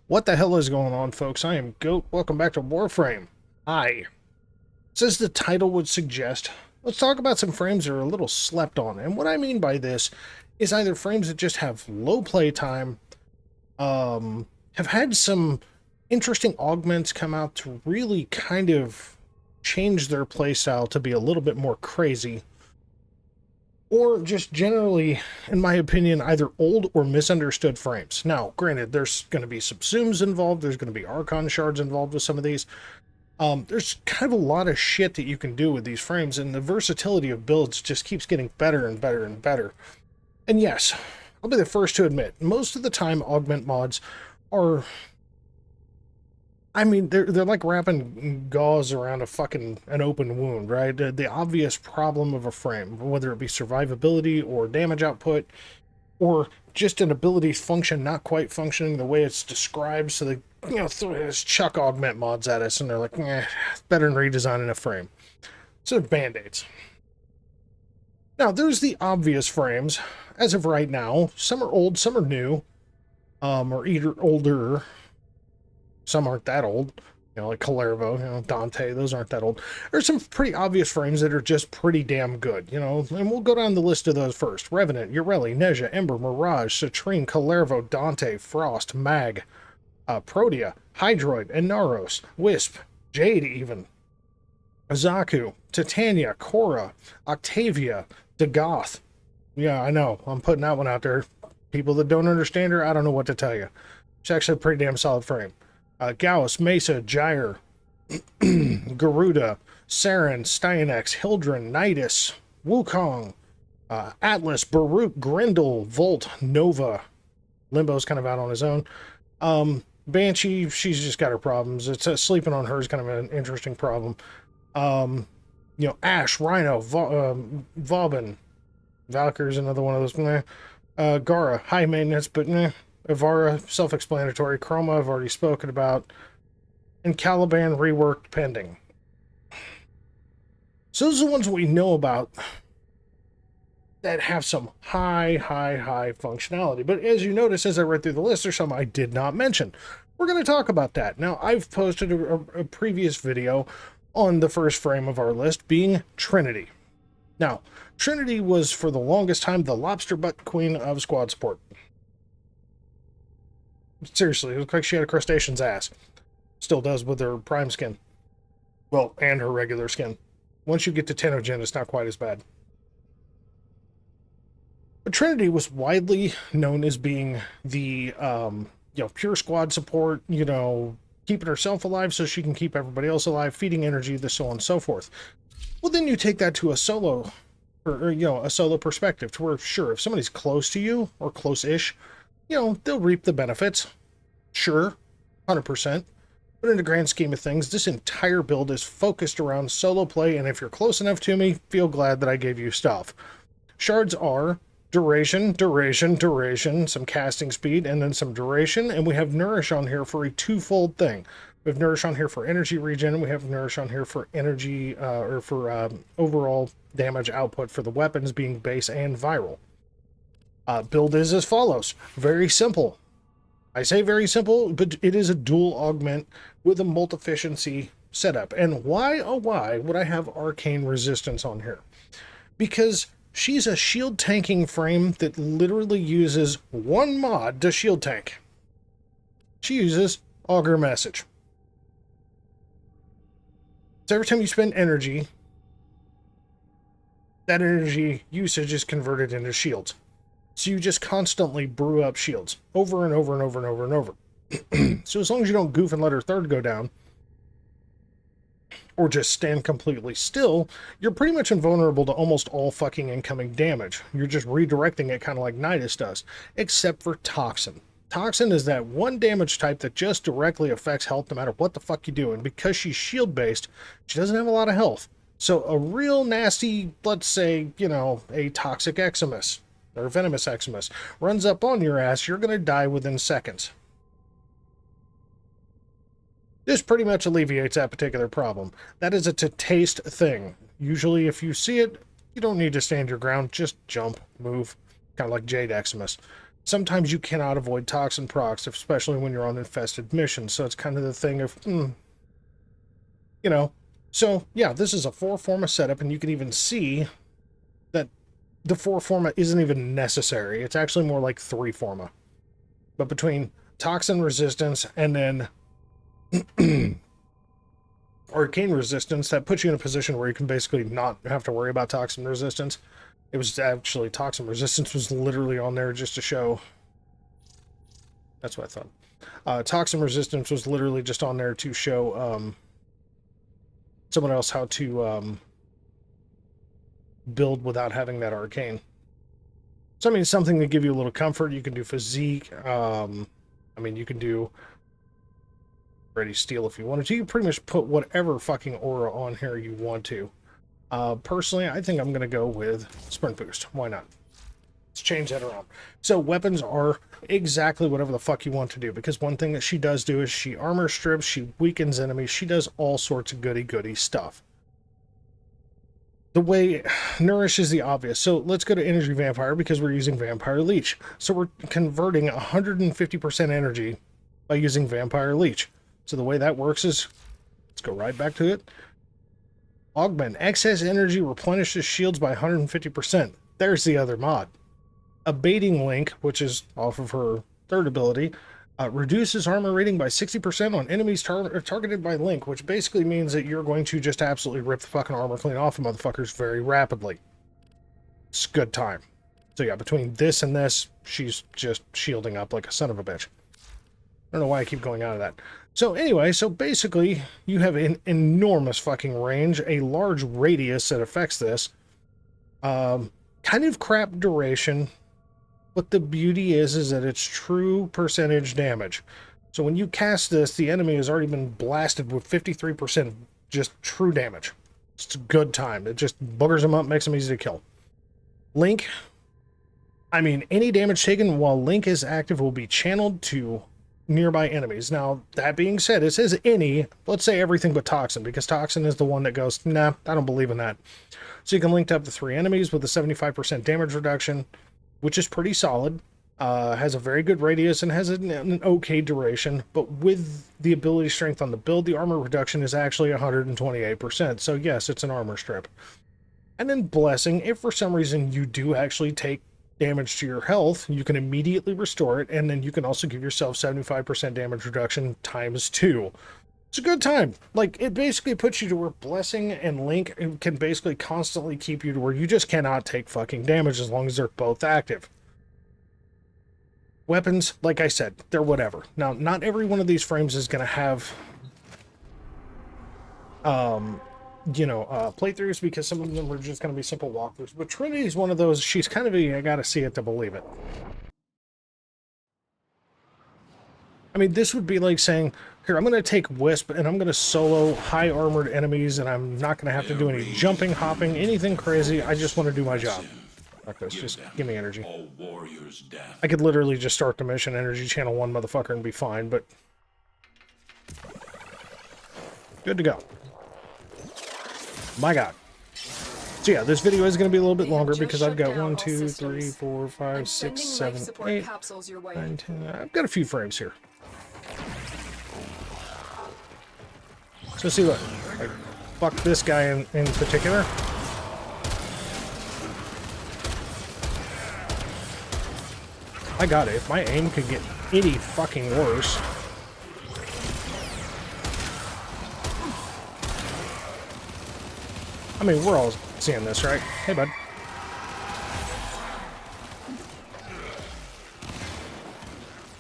What the hell is going on, folks? I am Goat. Welcome back to Warframe. Hi. As the title would suggest, let's talk about some frames that are a little slept on. And what I mean by this is either frames that just have low playtime, have had some interesting augments come out to really kind of change their playstyle to be a little bit more crazy, or just generally, in my opinion, either old or misunderstood frames. Now, granted, there's going to be subsumes involved, there's going to be Archon shards involved with some of these. There's kind of a lot of shit that you can do with these frames, and the versatility of builds just keeps getting better and better and better. And yes, I'll be the first to admit, most of the time augment mods are... I mean, they're like wrapping gauze around an open wound, right? The obvious problem of a frame, whether it be survivability or damage output, or just an ability function not quite functioning the way it's described, so they throw this chuck augment mods at us, and they're like, better than redesigning a frame. So they're band-aids. Now, there's the obvious frames. As of right now, some are old, some are new, or either older. Some aren't that old, like Calervo, Dante, those aren't that old. There's some pretty obvious frames that are just pretty damn good, and we'll go down the list of those first. Revenant, Ureli, Neja, Ember, Mirage, Citrine, Calervo, Dante, Frost, Mag, Protea, Hydroid, Inaros, Wisp, Jade even, Azaku, Titania, Korra, Octavia, Dagoth. Yeah, I know, I'm putting that one out there. People that don't understand her, I don't know what to tell you. It's actually a pretty damn solid frame. Gauss, Mesa, Gyre, Garuda, Saren, Stynex, Hildren, Nidus, Wukong, Atlas, Baruch, Grendel, Volt, Nova. Limbo's kind of out on his own. Banshee, she's just got her problems. It's sleeping on her is kind of an interesting problem. Ash, Rhino, Vauban, Valkyr's another one of those. Gara, high maintenance, but Ivara, self-explanatory. Chroma, I've already spoken about. And Caliban, reworked, pending. So those are the ones we know about that have some high functionality. But as you notice, as I read through the list, there's some I did not mention. We're going to talk about that. Now, I've posted a previous video on the first frame of our list being Trinity. Now, Trinity was for the longest time the lobster butt queen of squad support. Seriously, it looked like she had a crustacean's ass. Still does with her prime skin. Well, and her regular skin. Once you get to Tenogen, it's not quite as bad. But Trinity was widely known as being the, pure squad support, keeping herself alive so she can keep everybody else alive, feeding energy, so on and so forth. Well, then you take that to a solo, or a solo perspective, to where, sure, if somebody's close to you, or close-ish, they'll reap the benefits. Sure, 100%. But in the grand scheme of things, this entire build is focused around solo play, and if you're close enough to me, feel glad that I gave you stuff. Shards are duration, some casting speed, and then some duration, and we have Nourish on here for a twofold thing. We have Nourish on here for energy regen, and we have Nourish on here for energy, overall damage output for the weapons being base and viral. Build is as follows. Very simple. I say very simple, but it is a dual augment with a multi-efficiency setup. And why, oh why, would I have Arcane Resistance on here? Because she's a shield tanking frame that literally uses one mod to shield tank. She uses Augur Message. So every time you spend energy, that energy usage is converted into shields. So you just constantly brew up shields over and over and over and over and over. So as long as you don't goof and let her third go down, or just stand completely still, you're pretty much invulnerable to almost all fucking incoming damage. You're just redirecting it kind of like Nidus does, except for Toxin. Toxin is that one damage type that just directly affects health no matter what the fuck you do, and because she's shield-based, she doesn't have a lot of health. So a real nasty, let's say, a Toxic Eximus, or Venomous Eximus, runs up on your ass, you're going to die within seconds. This pretty much alleviates that particular problem. That is a to-taste thing. Usually if you see it, you don't need to stand your ground, just jump, move, kind of like Jade Eximus. sometimes you cannot avoid toxin procs, especially when you're on infested missions. So it's kind of the thing of, you know. So yeah, this is a 4-forma setup, and you can even see that the 4-forma isn't even necessary. It's actually more like 3-forma. But between toxin resistance and then arcane resistance, that puts you in a position where you can basically not have to worry about toxin resistance. It was actually, toxin resistance was literally on there just to show. That's what I thought. Toxin resistance was literally just on there to show someone else how to build without having that arcane. So I mean, something to give you a little comfort. You can do physique. I mean, you can do ready steel if you wanted to. You pretty much put whatever fucking aura on here you want to. Personally, I think I'm going to go with sprint boost. Why not? Let's change that around. So weapons are exactly whatever the fuck you want to do, because one thing that she does do is she armor strips, she weakens enemies, she does all sorts of goody stuff. The way Nourish is the obvious. So let's go to Energy Vampire, because we're using Vampire Leech. So we're converting 150% energy by using Vampire Leech. So the way that works is, let's go right back to it. Augment. Excess energy replenishes shields by 150%. There's the other mod. Abating Link, which is off of her third ability, reduces armor rating by 60% on enemies targeted by Link, which basically means that you're going to just absolutely rip the fucking armor clean off of motherfuckers very rapidly. It's a good time. So yeah, between this and this, she's just shielding up like a son of a bitch. I don't know why I keep going out of that. So anyway, so basically, you have an enormous fucking range, a large radius that affects this. Kind of crap duration. But the beauty is that it's true percentage damage. So when you cast this, the enemy has already been blasted with 53% just true damage. It's a good time. It just boogers them up, makes them easy to kill. Link, I mean, any damage taken while Link is active will be channeled to nearby enemies. Now, that being said, it says any, let's say everything but Toxin, because Toxin is the one that goes, nah, I don't believe in that. So you can link up to 3 enemies with a 75% damage reduction, which is pretty solid, has a very good radius, and has an okay duration, but with the ability strength on the build, the armor reduction is actually 128%, so yes, it's an armor strip. And then Blessing, if for some reason you do actually take damage to your health, you can immediately restore it, and then you can also give yourself 75% damage reduction times 2. It's a good time. Like, it basically puts you to where Blessing and Link can basically constantly keep you to where you just cannot take fucking damage as long as they're both active. Weapons, like I said, they're whatever. Now, not every one of these frames is going to have, playthroughs, because some of them are just going to be simple walkthroughs. But Trinity is one of those, she's kind of a, I gotta see it to believe it. I mean, this would be like saying, here, I'm going to take Wisp, and I'm going to solo high-armored enemies, and I'm not going to have to do any jumping, hopping, anything crazy. I just want to do my job. Like this, just give me energy. I could literally just start the mission, energy channel 1 motherfucker, and be fine, but... good to go. My god. So yeah, this video is going to be a little bit longer because I've got 1, 2, 3, 4, 5, 6, 7, 8, 9, 10... I've got a few frames here. So see, look, like, fuck this guy in particular. I got it. If my aim could get any fucking worse. I mean, we're all seeing this, right? Hey, bud.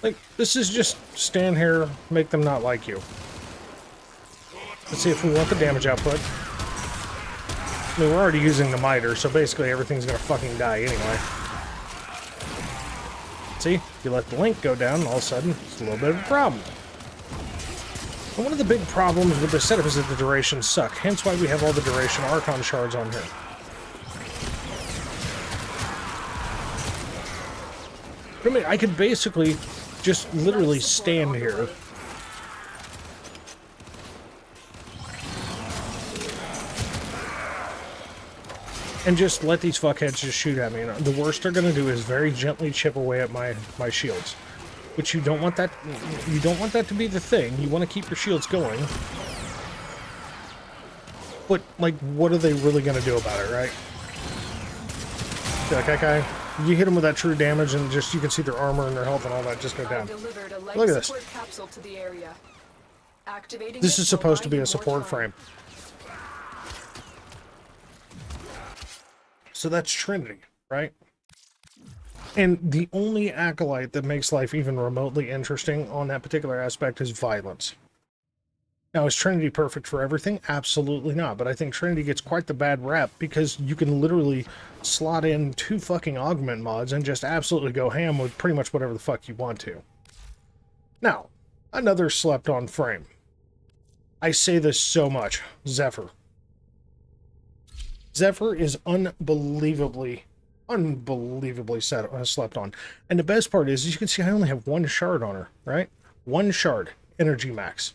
Like, this is just stand here, make them not like you. Let's see if we want the damage output. I mean, we're already using the miter, so basically everything's gonna fucking die anyway. See? You let the link go down, all of a sudden, it's a little bit of a problem. And one of the big problems with this setup is that the durations suck, hence why we have all the duration Archon shards on here. I mean, I could basically just literally stand here. and just let these fuckheads just shoot at me. And the worst they're gonna do is very gently chip away at my shields, which you don't want that. You don't want that to be the thing. You want to keep your shields going. But like, what are they really gonna do about it, right? Like that guy, you hit them with that true damage, and just you can see their armor and their health and all that just go down. Look at this. This is supposed to be a support frame. So that's Trinity, right? And the only acolyte that makes life even remotely interesting on that particular aspect is violence. Now, is Trinity perfect for everything? Absolutely not. But I think Trinity gets quite the bad rap because you can literally slot in 2 fucking augment mods and just absolutely go ham with pretty much whatever the fuck you want to. Now, another slept-on frame. I say this so much. Zephyr. Zephyr is unbelievably slept on. And the best part is, as you can see, I only have 1 shard on her, right? 1 shard. Energy max.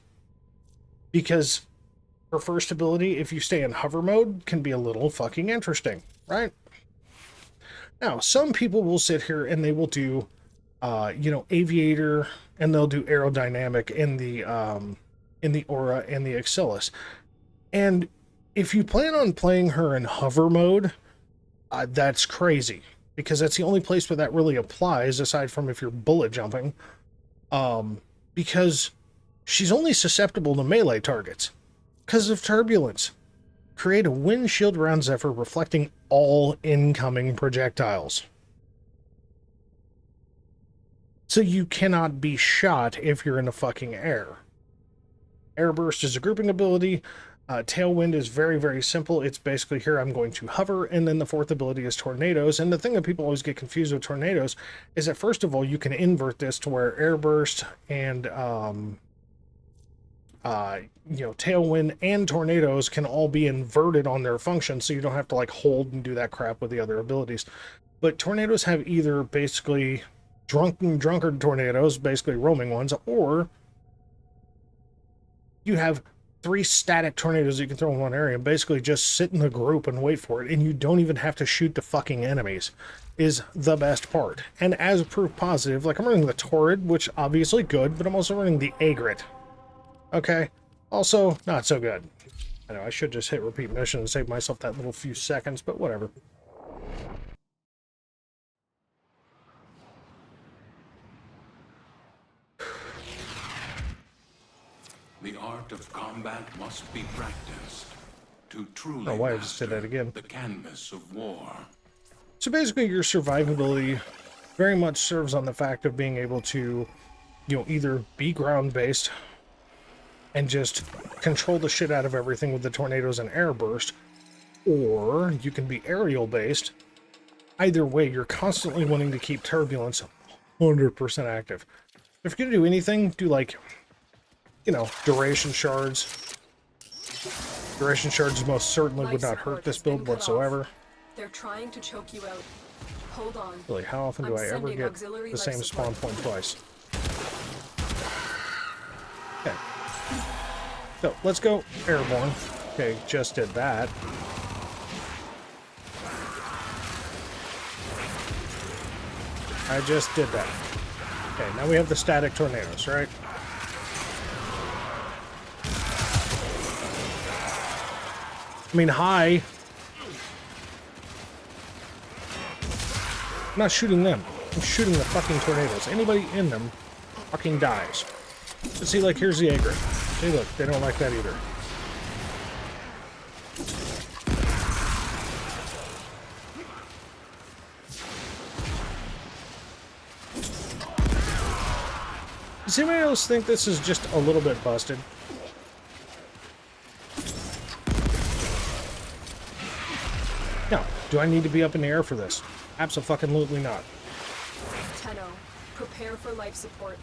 Because her first ability, if you stay in hover mode, can be a little fucking interesting, right? Now, some people will sit here and they will do, you know, aviator, and they'll do aerodynamic in the aura and the Axillus. And if you plan on playing her in hover mode, that's crazy, because that's the only place where that really applies, aside from if you're bullet jumping, because she's only susceptible to melee targets because of turbulence. Create a wind shield around Zephyr, reflecting all incoming projectiles. So you cannot be shot if you're in the fucking air. Airburst is a grouping ability. Tailwind is very, very simple. It's basically here I'm going to hover, and then the 4th ability is Tornadoes. And the thing that people always get confused with Tornadoes is that, first of all, you can invert this to where Airburst and you know, Tailwind and Tornadoes can all be inverted on their function, so you don't have to like hold and do that crap with the other abilities. But Tornadoes have either basically drunkard Tornadoes, basically roaming ones, or you have 3 static Tornadoes you can throw in one area and basically just sit in the group and wait for it, and you don't even have to shoot the fucking enemies, is the best part. And as proof positive, like, I'm running the Torrid, which obviously good, but I'm also running the Agrit. Okay, also not so good. I know I should just hit repeat mission and save myself that little few seconds, but whatever. The art of combat must be practiced to truly Oh, why I just did that again. The canvas of war. So basically, your survivability very much serves on the fact of being able to, you know, either be ground-based and just control the shit out of everything with the Tornadoes and Airburst, or you can be aerial-based. Either way, you're constantly wanting to keep Turbulence 100% active. If you're going to do anything, do, like, you know, duration shards. Duration shards most certainly would not hurt this build whatsoever. They're trying to choke you out. Hold on. Really, how often do I ever get the same spawn point twice? Okay. So, let's go airborne. Okay, just did that. I just did that. Okay, now we have the static Tornadoes, right? I mean, hi. I'm not shooting them. I'm shooting the fucking Tornadoes. Anybody in them fucking dies. But see, like, here's the Agrit. See, look, they don't like that either. Does anybody else think this is just a little bit busted? No. Do I need to be up in the air for this? Abso-fucking-lutely not. Tenno, prepare for life support.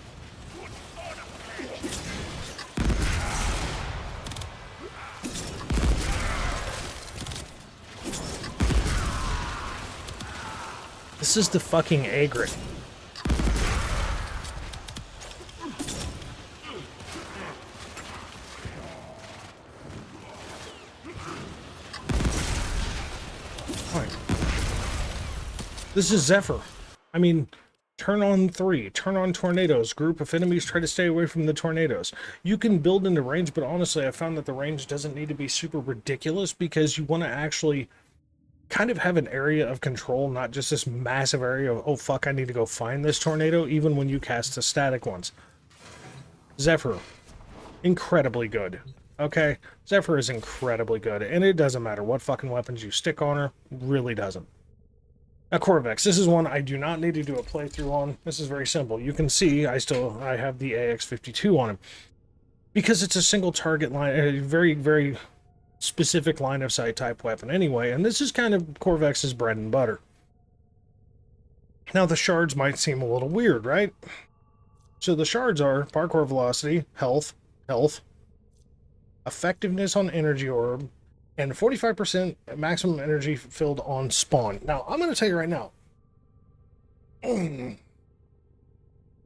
This is the fucking Agrit. This is Zephyr. I mean, turn on 3, turn on tornadoes. Group of enemies, try to stay away from the tornadoes. You can build into range, but honestly, I found that the range doesn't need to be super ridiculous because you want to actually kind of have an area of control, not just this massive area of, oh fuck, I need to go find this tornado, even when you cast the static ones. Zephyr, incredibly good. Okay? Zephyr is incredibly good, and it doesn't matter what fucking weapons you stick on her, really doesn't. Now, Corvex, this is one I do not need to do a playthrough on. This is very simple. You can see I have the AX-52 on him. Because it's a single target line, a very, very specific line of sight type weapon anyway, and this is kind of Corvex's bread and butter. Now, the shards might seem a little weird, right? So the shards are parkour velocity, health, effectiveness on energy orb, and 45% maximum energy filled on spawn. Now, I'm going to tell you right now, the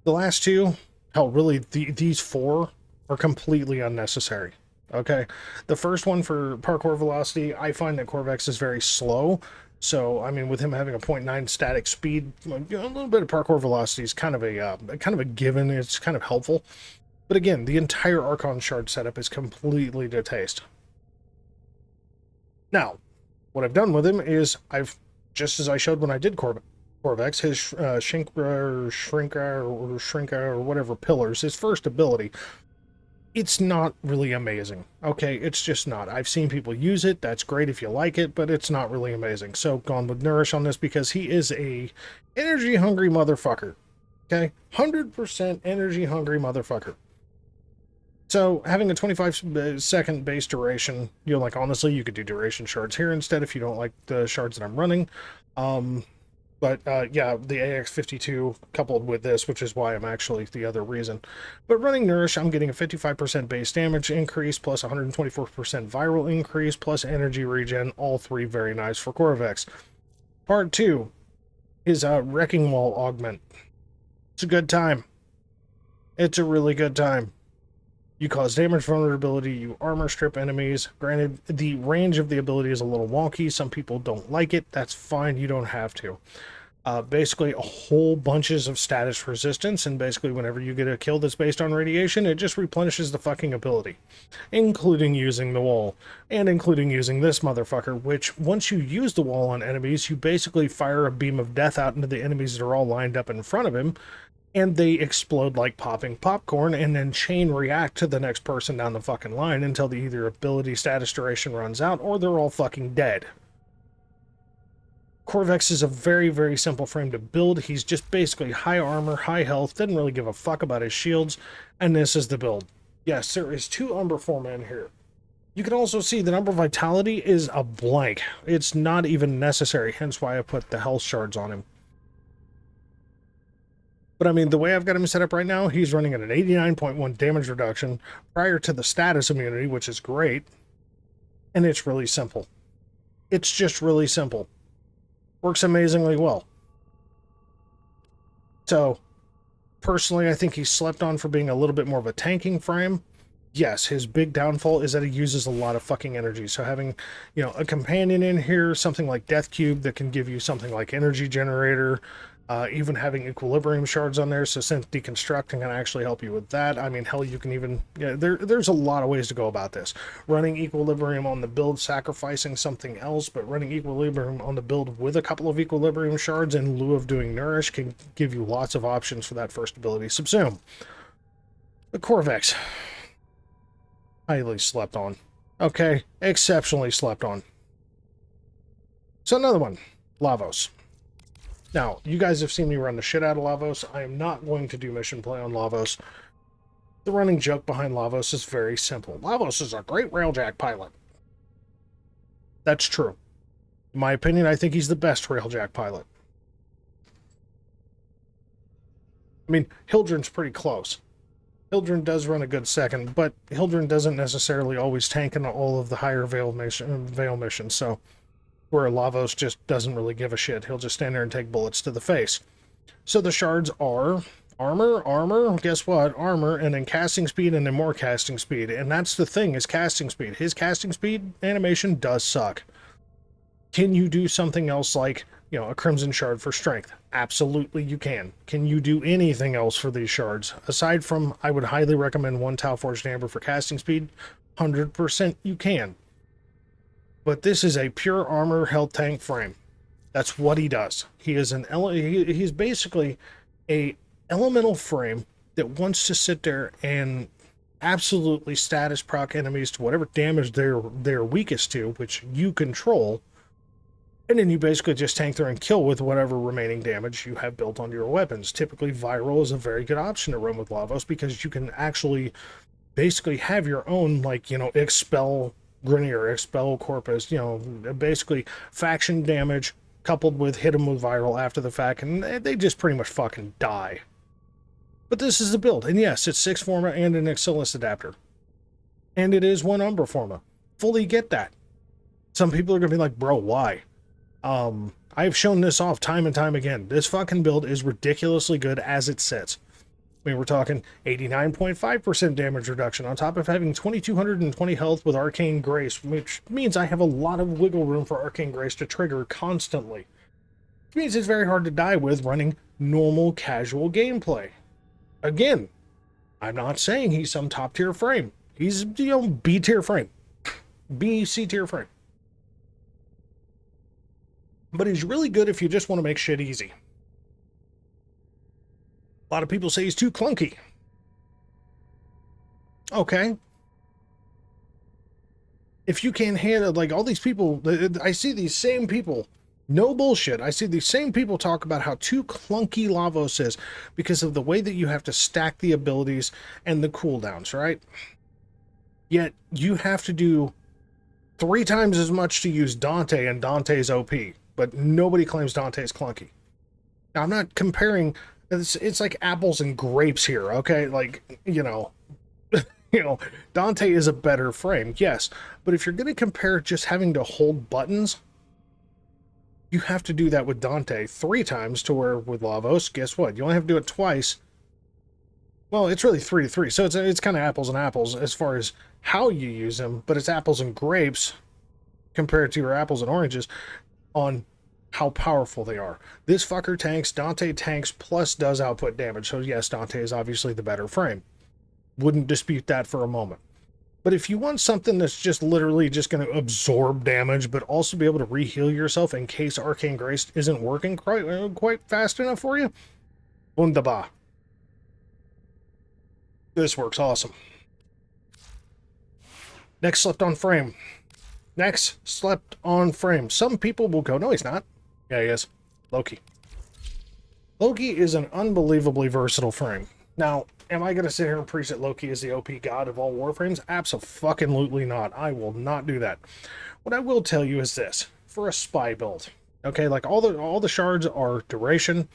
last two, hell, really, these 4 are completely unnecessary. Okay? The first one for parkour velocity, I find that Corvex is very slow. So, I mean, with him having a 0.9 static speed, a little bit of parkour velocity is kind of a given. It's kind of helpful. But again, the entire Archon shard setup is completely to taste. Now, what I've done with him is just as I showed when I did Corvex, his shrinker or whatever pillars, his first ability, it's not really amazing. Okay, it's just not. I've seen people use it. That's great if you like it, but it's not really amazing. So gone with Nourish on this because he is a energy hungry motherfucker. Okay, 100% energy hungry motherfucker. So, having a 25-second base duration, like, honestly, you could do duration shards here instead if you don't like the shards that I'm running. Yeah, the AX-52 coupled with this, which is why I'm actually the other reason. But running Nourish, I'm getting a 55% base damage increase, plus 124% viral increase, plus energy regen, all 3 very nice for Corvex. Part 2 is Wrecking Wall Augment. It's a good time. It's a really good time. You cause damage vulnerability, you armor strip enemies. Granted, the range of the ability is a little wonky. Some people don't like it. That's fine. You don't have to. Basically, a whole bunches of status resistance, and basically whenever you get a kill that's based on radiation, it just replenishes the fucking ability. Including using the wall. And including using this motherfucker, which, once you use the wall on enemies, you basically fire a beam of death out into the enemies that are all lined up in front of him, and they explode like popping popcorn and then chain react to the next person down the fucking line until the either ability status duration runs out or they're all fucking dead. Corvex is a very, very simple frame to build. He's just basically high armor, high health, doesn't really give a fuck about his shields, and this is the build. Yes, there is 2 Umber Forma in here. You can also see the number vitality is a blank. It's not even necessary, hence why I put the health shards on him. But I mean, the way I've got him set up right now, he's running at an 89.1 damage reduction prior to the status immunity, which is great. And it's really simple. It's just really simple. Works amazingly well. So, personally, I think he's slept on for being a little bit more of a tanking frame. Yes, his big downfall is that he uses a lot of fucking energy. So having, a companion in here, something like Death Cube that can give you something like Energy Generator, even having equilibrium shards on there, so since deconstructing can actually help you with that. I mean, hell, you can even, there's a lot of ways to go about this. Running equilibrium on the build, sacrificing something else, but running equilibrium on the build with a couple of equilibrium shards in lieu of doing Nourish can give you lots of options for that first ability, Subsume. The Corvex, highly slept on. Okay, exceptionally slept on. So another one, Lavos. Now, you guys have seen me run the shit out of Lavos. I am not going to do mission play on Lavos. The running joke behind Lavos is very simple. Lavos is a great railjack pilot. That's true. In my opinion, I think he's the best railjack pilot. I mean, Hildren's pretty close. Hildren does run a good second, but Hildren doesn't necessarily always tank in all of the higher Veil missions, so where Lavos just doesn't really give a shit. He'll just stand there and take bullets to the face. So the shards are armor, guess what? Armor, and then casting speed, and then more casting speed. And that's the thing, is casting speed. His casting speed animation does suck. Can you do something else like a Crimson Shard for strength. Absolutely you can. Can you do anything else for these shards? Aside from, I would highly recommend one Tau Forged Amber for casting speed. 100% you can. But this is a pure armor health tank frame. That's what he does. He is he's basically a elemental frame that wants to sit there and absolutely status proc enemies to whatever damage they're weakest to, which you control, and then you basically just tank through and kill with whatever remaining damage you have built onto your weapons. Typically, Viral is a very good option to run with Lavos because you can actually basically have your own, like, Expel Grenier, Expel Corpus, basically faction damage coupled with hit them with Viral after the fact, and they just pretty much fucking die. But this is the build, and yes, it's 6 Forma and an Exilis adapter. And it is 1 Umbra Forma. Fully get that. Some people are going to be like, bro, why? I've shown this off time and time again. This fucking build is ridiculously good as it sits. I mean, we're talking 89.5% damage reduction on top of having 2220 health with Arcane Grace, which means I have a lot of wiggle room for Arcane Grace to trigger constantly. Which means it's very hard to die with running normal casual gameplay. Again, I'm not saying he's some top tier frame. He's, B tier frame. B, C tier frame. But he's really good if you just want to make shit easy. A lot of people say he's too clunky. Okay. If you can't handle, like, all these people, I see these same people, no bullshit, I see these same people talk about how too clunky Lavos is because of the way that you have to stack the abilities and the cooldowns, right? Yet, you have to do 3 times as much to use Dante, and Dante's OP, but nobody claims Dante's clunky. Now, I'm not comparing... It's like apples and grapes here, okay? Like, Dante is a better frame, yes. But if you're going to compare just having to hold buttons, you have to do that with Dante 3 times, to where with Lavos, guess what? You only have to do it twice. Well, it's really 3 to 3, so it's kind of apples and apples as far as how you use them, but it's apples and grapes compared to your apples and oranges on how powerful they are. This fucker tanks, Dante tanks, plus does output damage. So yes, Dante is obviously the better frame. Wouldn't dispute that for a moment. But if you want something that's just literally just going to absorb damage, but also be able to re-heal yourself in case Arcane Grace isn't working quite fast enough for you, wunderbar. This works awesome. Next slept on frame. Next slept on frame. Some people will go, no, he's not. Yeah, he is. Loki. Loki is an unbelievably versatile frame. Now, am I going to sit here and preach that Loki is the OP god of all Warframes? Abso-fucking-lutely not. I will not do that. What I will tell you is this. For a spy build, okay, like all the shards are duration,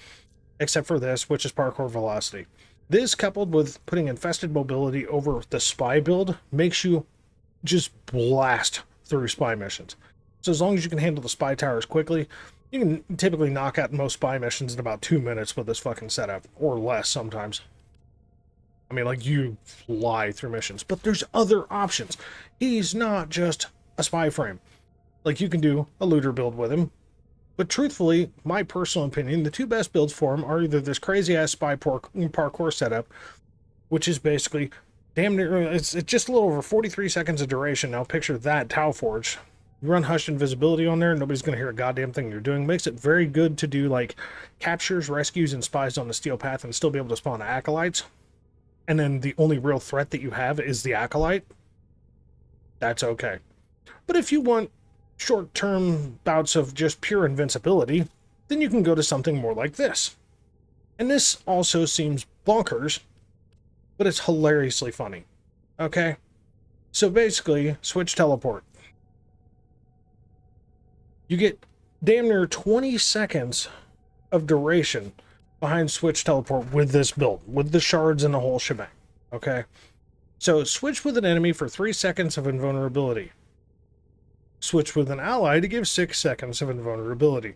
except for this, which is parkour velocity. This, coupled with putting infested mobility over the spy build, makes you just blast through spy missions. So as long as you can handle the spy towers quickly, you can typically knock out most spy missions in about 2 minutes with this fucking setup, or less sometimes. I mean, like, you fly through missions, but there's other options. He's not just a spy frame. Like, you can do a looter build with him, but truthfully, my personal opinion, the 2 best builds for him are either this crazy-ass spy parkour setup, which is basically damn near, it's just a little over 43 seconds of duration. Now picture that, Tau Forge. You run hushed invisibility on there, nobody's going to hear a goddamn thing you're doing. Makes it very good to do, like, captures, rescues, and spies on the steel path and still be able to spawn acolytes. And then the only real threat that you have is the acolyte. That's okay. But if you want short-term bouts of just pure invincibility, then you can go to something more like this. And this also seems bonkers, but it's hilariously funny. Okay? So basically, switch teleport. You get damn near 20 seconds of duration behind switch teleport with this build, with the shards and the whole shebang. Okay? So switch with an enemy for 3 seconds of invulnerability. Switch with an ally to give 6 seconds of invulnerability.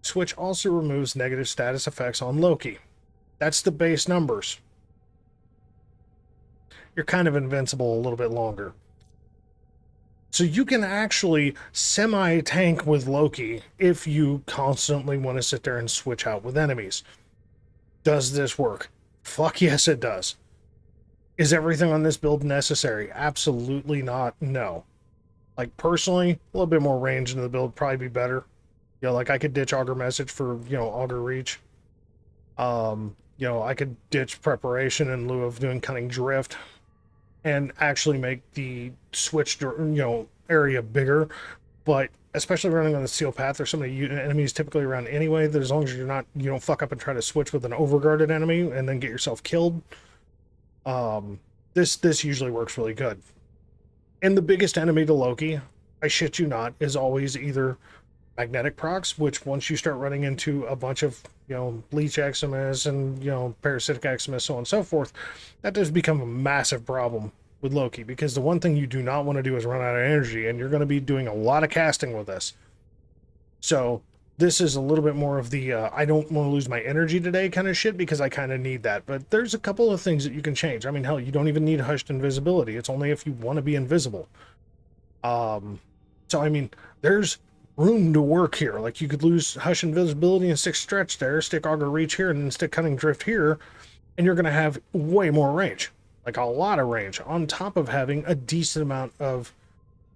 Switch also removes negative status effects on Loki. That's the base numbers. You're kind of invincible a little bit longer. So you can actually semi-tank with Loki if you constantly want to sit there and switch out with enemies. Does this work? Fuck yes, it does. Is everything on this build necessary? Absolutely not. No. Like, personally, a little bit more range in the build would probably be better. You know, like, I could ditch Augur Message for, you know, Augur Reach. You know, I could ditch Preparation in lieu of doing Cunning Drift and actually make the switch, you know, area bigger. But especially running on the Steel Path, there's so many enemies typically around anyway that as long as you don't fuck up and try to switch with an overguarded enemy and then get yourself killed, this usually works really good. And the biggest enemy to Loki, I shit you not, is always either magnetic procs, which once you start running into a bunch of, you know, leech eczemas and, you know, parasitic eczemas, so on and so forth, that does become a massive problem with Loki, because the one thing you do not want to do is run out of energy, and you're going to be doing a lot of casting with this. So this is a little bit more of the I don't want to lose my energy today kind of shit, because I kind of need that. But there's a couple of things that you can change. I mean, hell, you don't even need hushed invisibility. It's only if you want to be invisible. So I mean, there's room to work here. Like, you could lose hush invisibility and stick stretch there, stick Augur Reach here, and then stick Cunning Drift here, and you're going to have way more range. Like, a lot of range, on top of having a decent amount of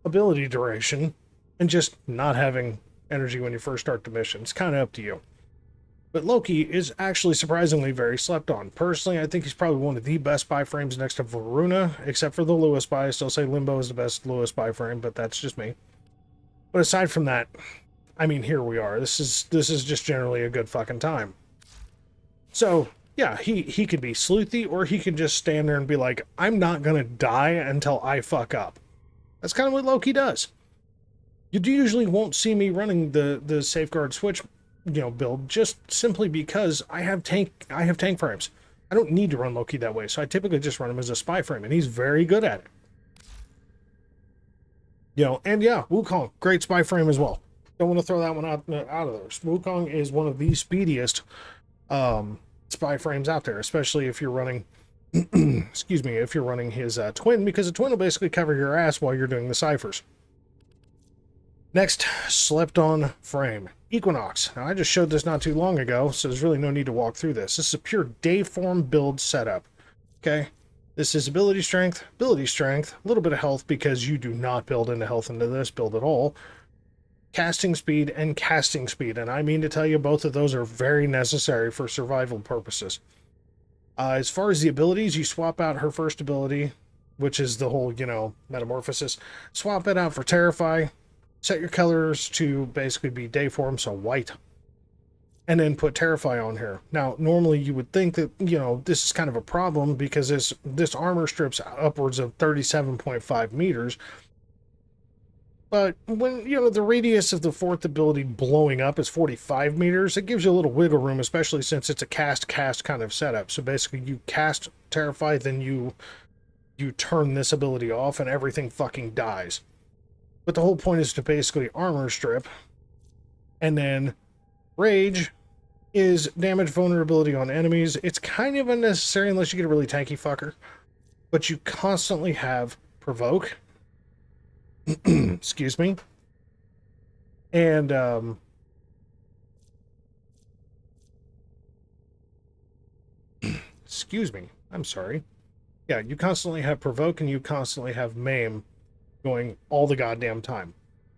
ability duration and just not having energy when you first start the mission. It's kind of up to you. But Loki is actually surprisingly very slept on. Personally, I think he's probably one of the best spy frames next to Varuna, except for the Lewis spy. I still say Limbo is the best Lewis spy frame, but that's just me. But aside from that, I mean, here we are. This is just generally a good fucking time. So, yeah, he could be sleuthy, or he could just stand there and be like, I'm not gonna die until I fuck up. That's kind of what Loki does. You usually won't see me running the safeguard switch, you know, build, just simply because I have tank frames. I don't need to run Loki that way, so I typically just run him as a spy frame, and he's very good at it. You know, and yeah, Wukong, great spy frame as well. Don't want to throw that one out of there. Wukong is one of the speediest spy frames out there, especially if you're running, excuse me, if you're running his twin, because a twin will basically cover your ass while you're doing the ciphers. Next, slept on frame, Equinox. Now, I just showed this not too long ago, so there's really no need to walk through this. This is a pure day form build setup. Okay, this is ability strength, a little bit of health, because you do not build into health into this build at all. Casting speed, and I mean to tell you, both of those are very necessary for survival purposes. As far as the abilities, you swap out her first ability, which is the whole, you know, metamorphosis. Swap it out for Terrify. Set your colors to basically be day form, so white. And then put Terrify on here. Now, normally you would think that, you know, this is kind of a problem, because this armor strips upwards of 37.5 meters. But when, you know, the radius of the fourth ability blowing up is 45 meters, it gives you a little wiggle room, especially since it's a cast kind of setup. So basically you cast Terrify, then you turn this ability off, and everything fucking dies. But the whole point is to basically armor strip. And then Rage is damage vulnerability on enemies. It's kind of unnecessary unless you get a really tanky fucker. But you constantly have Provoke. Excuse me. And excuse me. I'm sorry. Yeah, you constantly have Provoke, and you constantly have Maim going all the goddamn time.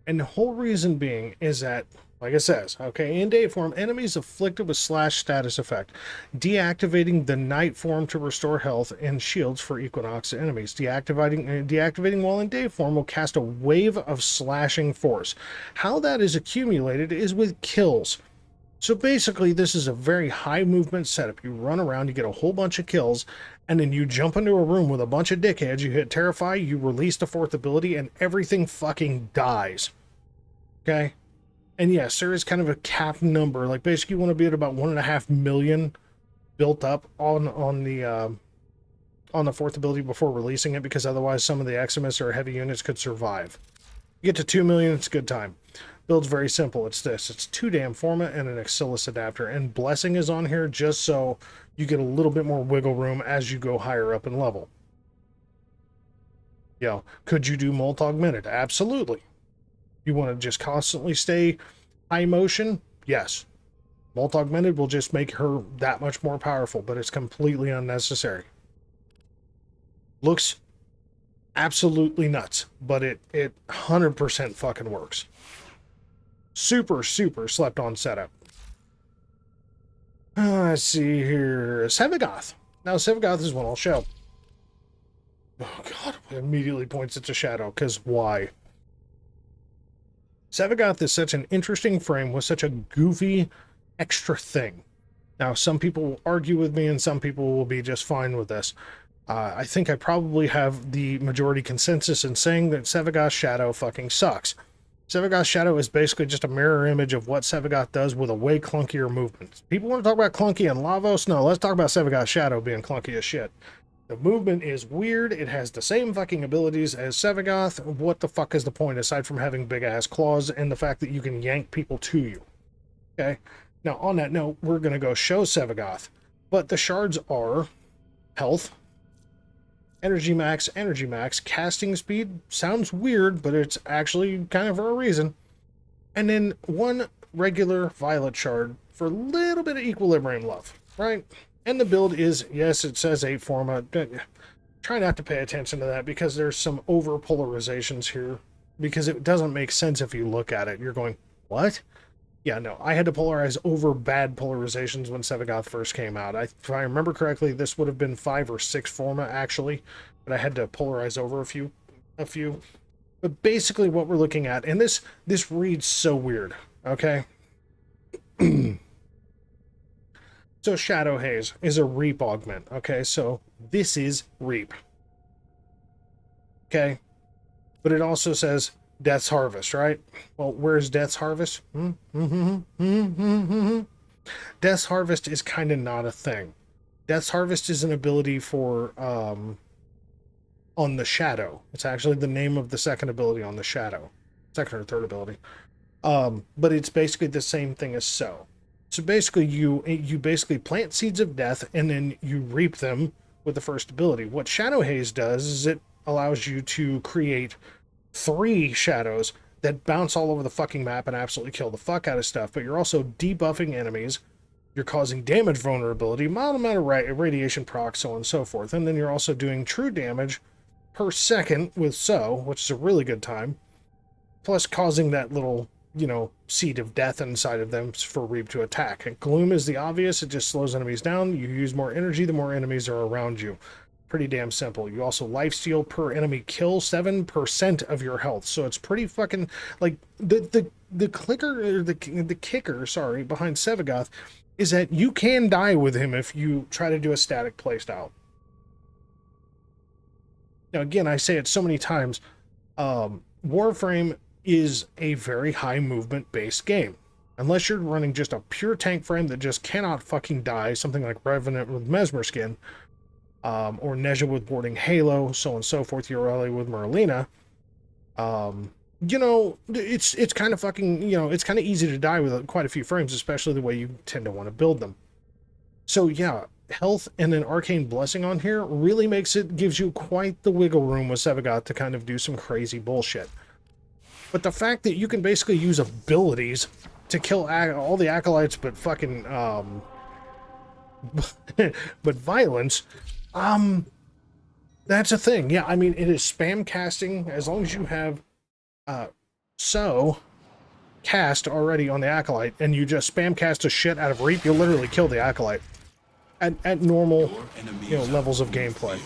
And the whole reason being is that, like it says, okay, in day form, enemies afflicted with slash status effect, deactivating the night form to restore health and shields for Equinox enemies. Deactivating while in day form will cast a wave of slashing force. How that is accumulated is with kills. So basically, this is a very high movement setup. You run around, you get a whole bunch of kills, and then you jump into a room with a bunch of dickheads, you hit Terrify, you release the fourth ability, and everything fucking dies. Okay? And yes, there is kind of a cap number. Like, basically you want to be at about 1.5 million built up on the fourth ability before releasing it, because otherwise some of the Eximus or heavy units could survive. You get to 2 million, it's a good time. Build's very simple. It's this. It's 2 damn Forma and an Exilis adapter. And Blessing is on here just so you get a little bit more wiggle room as you go higher up in level. You know, could you do multi-augmented? Absolutely. You want to just constantly stay high motion? Yes. Multi-augmented will just make her that much more powerful, but it's completely unnecessary. Looks absolutely nuts, but it 100% fucking works. Super slept on setup. Let's see here. Sevagoth. Now, Sevagoth is one I'll show. Oh, God. It immediately points it to Shadow, because why? Sevagoth is such an interesting frame with such a goofy extra thing. Now, some people will argue with me, and some people will be just fine with this. I think I probably have the majority consensus in saying that Sevagoth Shadow fucking sucks. Sevagoth Shadow is basically just a mirror image of what Sevagoth does with a way clunkier movement. People want to talk about clunky and Lavos? No, let's talk about Sevagoth Shadow being clunky as shit. The movement is weird. It has the same fucking abilities as Sevagoth. What the fuck is the point, aside from having big-ass claws and the fact that you can yank people to you? Okay? Now, on that note, we're going to go show Sevagoth. But the shards are health, energy max, casting speed. Sounds weird, but it's actually kind of for a reason. And then one regular violet shard for a little bit of equilibrium love, right? And the build is, yes, it says 8 forma. Try not to pay attention to that because there's some over polarizations here. Because it doesn't make sense if you look at it. You're going, what? Yeah, no, I had to polarize over bad polarizations when Sevagoth first came out. If I remember correctly, this would have been 5 or 6 forma, actually. But I had to polarize over a few. But basically what we're looking at, and this reads so weird, okay? So Shadow Haze is a Reap augment, okay? So this is Reap. Okay? But it also says Death's Harvest, right? Well, where's Death's Harvest? Death's Harvest is kind of not a thing. Death's Harvest is an ability for, on the Shadow. It's actually the name of the second ability on the Shadow. Second or third ability. But it's basically the same thing as Sow. So basically, you basically plant seeds of death, and then you reap them with the first ability. What Shadow Haze does is it allows you to create 3 shadows that bounce all over the fucking map and absolutely kill the fuck out of stuff, but you're also debuffing enemies, you're causing damage vulnerability, mild amount of radiation proc, so on and so forth, and then you're also doing true damage per second with Sow, which is a really good time, plus causing that little, you know, seed of death inside of them for Reap to attack. And Gloom is the obvious, it just slows enemies down, you use more energy, the more enemies are around you. Pretty damn simple. You also lifesteal per enemy kill 7% of your health. So it's pretty fucking like the clicker or the kicker, sorry, behind Sevagoth is that you can die with him if you try to do a static playstyle. Now again, I say it so many times, Warframe is a very high movement based game. Unless you're running just a pure tank frame that just cannot fucking die, something like Revenant with Mesmer Skin, or Neja with Warding Halo, so on and so forth, Ureli with Merlina, you know, it's kind of fucking, you know, it's kind of easy to die with quite a few frames, especially the way you tend to want to build them. So yeah, health and an Arcane Blessing on here really gives you quite the wiggle room with Sevagoth to kind of do some crazy bullshit. But the fact that you can basically use abilities to kill all the acolytes but fucking, but violence, that's a thing. Yeah, I mean, it is spam casting. As long as you have cast already on the acolyte and you just spam cast a shit out of Reap, you'll literally kill the acolyte at normal, you know, levels of gameplay.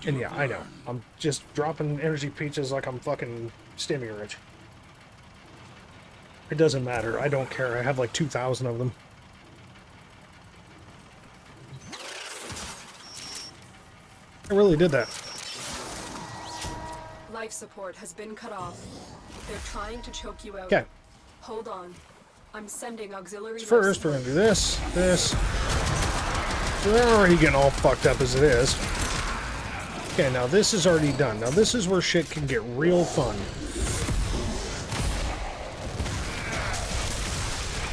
And yeah, I know, I'm just dropping energy peaches like I'm fucking Stimmy Rich. It doesn't matter, I don't care. I have like 2,000 of them. I really did that. Life support has been cut off. They're trying to choke you out. Okay. Hold on. I'm sending auxiliary. First, we're gonna do this. So they're already getting all fucked up as it is. Okay, now this is already done. Now this is where shit can get real fun.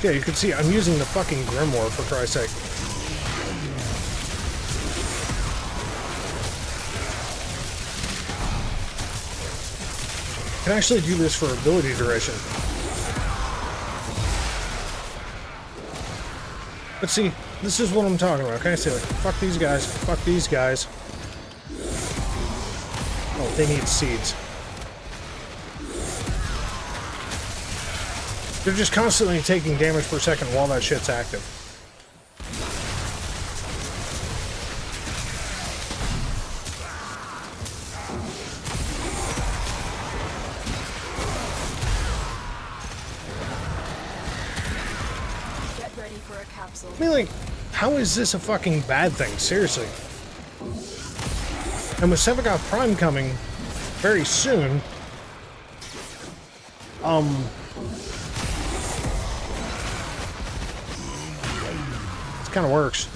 Yeah, you can see I'm using the fucking Grimoire, for Christ's sake. Can actually do this for ability duration. But see, this is what I'm talking about. Okay, so like, fuck these guys. Fuck these guys. Oh, they need seeds. They're just constantly taking damage per second while that shit's active. Get ready for a capsule. I mean, like, how is this a fucking bad thing? Seriously. And with Sevagoth Prime coming very soon, it kind of works.